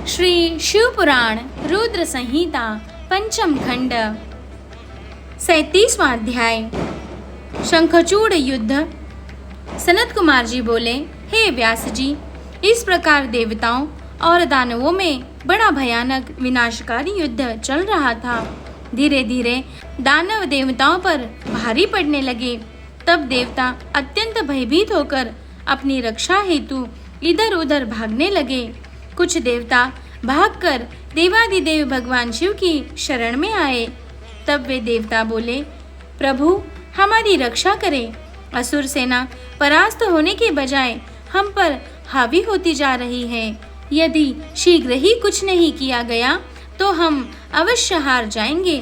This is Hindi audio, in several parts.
श्री शिव पुराण रुद्र संहिता पंचम खंड 37वां अध्याय। शंखचूड़ युद्ध। सनत कुमार जी बोले, हे व्यास जी, इस प्रकार देवताओं और दानवों में बड़ा भयानक विनाशकारी युद्ध चल रहा था। धीरे धीरे दानव देवताओं पर भारी पड़ने लगे। तब देवता अत्यंत भयभीत होकर अपनी रक्षा हेतु इधर उधर भागने लगे। कुछ देवता भागकर देवादिदेव भगवान शिव की शरण में आए। तब वे देवता बोले, प्रभु हमारी रक्षा करें। असुर सेना परास्त होने के बजाय हम पर हावी होती जा रही है। यदि शीघ्र ही कुछ नहीं किया गया तो हम अवश्य हार जाएंगे।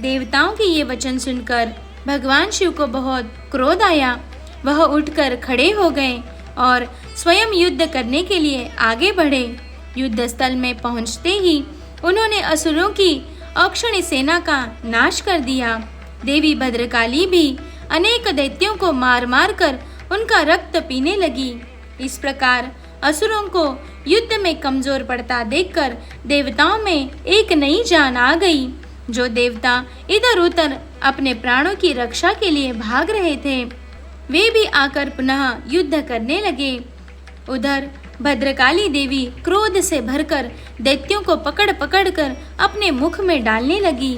देवताओं के ये वचन सुनकर भगवान शिव को बहुत क्रोध आया। वह उठकर खड़े हो गए और स्वयं युद्ध करने के लिए आगे बढ़े। युद्ध स्थल में पहुंचते ही उन्होंने असुरों की अक्षणी सेना का नाश कर दिया। देवी भद्रकाली भी अनेक दैत्यों को मार मार कर उनका रक्त पीने लगी। इस प्रकार असुरों को युद्ध में कमजोर पड़ता देखकर देवताओं में एक नई जान आ गई। जो देवता इधर उधर अपने प्राणों की रक्षा के लिए भाग रहे थे, वे भी आकर पुनः युद्ध करने लगे। उधर भद्रकाली देवी क्रोध से भरकर दैत्यों को पकड़ पकड़ कर अपने मुख में डालने लगी।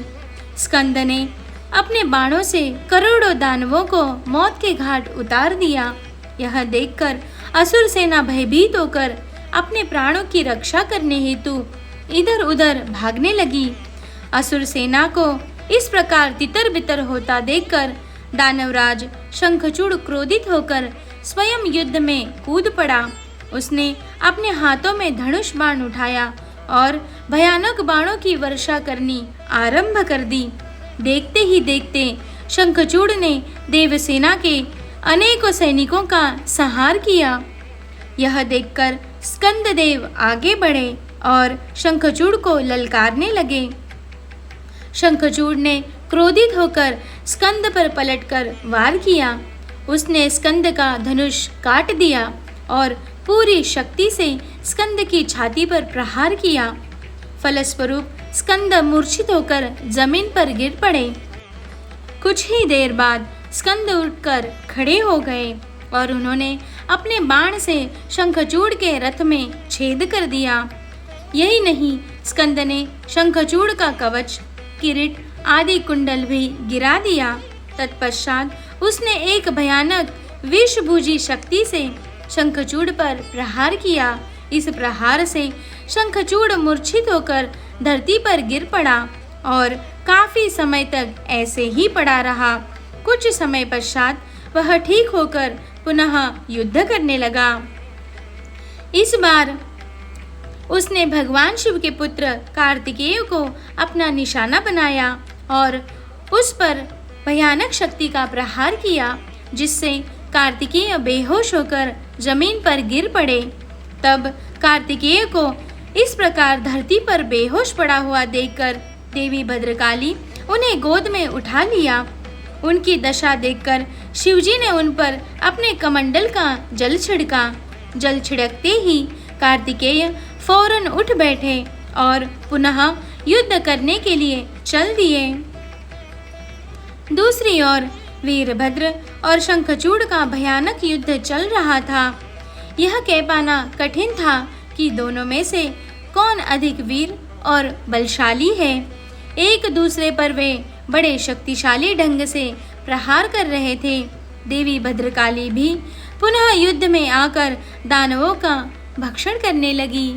स्कंद ने अपने बाणों से करोड़ों दानवों को मौत के घाट उतार दिया। यह देखकर असुर सेना भयभीत होकर अपने प्राणों की रक्षा करने हेतु इधर उधर भागने लगी। असुर सेना को इस प्रकार तितर बितर होता देखकर दानवराज शंखचूड़ क्रोधित होकर स्वयं युद्ध में कूद पड़ा। उसने अपने हाथों में धनुष बाण उठाया और भयानक बाणों की वर्षा करनी आरंभ कर दी। देखते ही देखते शंखचूड़ ने देवसेना के अनेकों सैनिकों का संहार किया। यह देखकर स्कंददेव आगे बढ़े और शंखचूड़ को ललकारने लगे। शंखचूड़ ने क्रोधित होकर स्कंद पर पलटकर वार किया। उसने स्कंद का धनुष काट दिया और पूरी शक्ति से स्कंद की छाती पर प्रहार किया। फलस्वरूप स्कंद मूर्छित होकर जमीन पर गिर पड़े। कुछ ही देर बाद स्कंद उठकर खड़े हो गए और उन्होंने अपने बाण से शंखचूड़ के रथ में छेद कर दिया। यही नहीं, स्कंद ने शंखचूड़ का कवच, किरीट आदि कुंडल भी गिरा दिया। तत्पश्चात उसने एक भयानक विषभुजी शक्ति से शंखचूड़ पर प्रहार किया। इस प्रहार से शंखचूड़ मूर्छित होकर धरती पर गिर पड़ा और काफी समय तक ऐसे ही पड़ा रहा। कुछ समय पश्चात वह ठीक होकर पुनः युद्ध करने लगा। इस बार उसने भगवान शिव के पुत्र कार्तिकेय को अपना निशाना बनाया और उस पर भयानक शक्ति का प्रहार किया, जिससे कार्तिकेय बेहोश होकर जमीन पर गिर पड़े। तब कार्तिकेय को इस प्रकार धरती पर बेहोश पड़ा हुआ देखकर देवी भद्रकाली उन्हें गोद में उठा लिया। उनकी दशा देखकर शिवजी ने उन पर अपने कमंडल का जल छिड़का। जल छिड़कते ही कार्तिकेय फौरन उठ बैठे और पुनः युद्ध करने के लिए चल दिए। दूसरी ओर वीरभद्र और शंखचूड़ का भयानक युद्ध चल रहा था। यह कह पाना कठिन था कि दोनों में से कौन अधिक वीर और बलशाली है। एक दूसरे पर वे बड़े शक्तिशाली ढंग से प्रहार कर रहे थे। देवी भद्रकाली भी पुनः युद्ध में आकर दानवों का भक्षण करने लगी।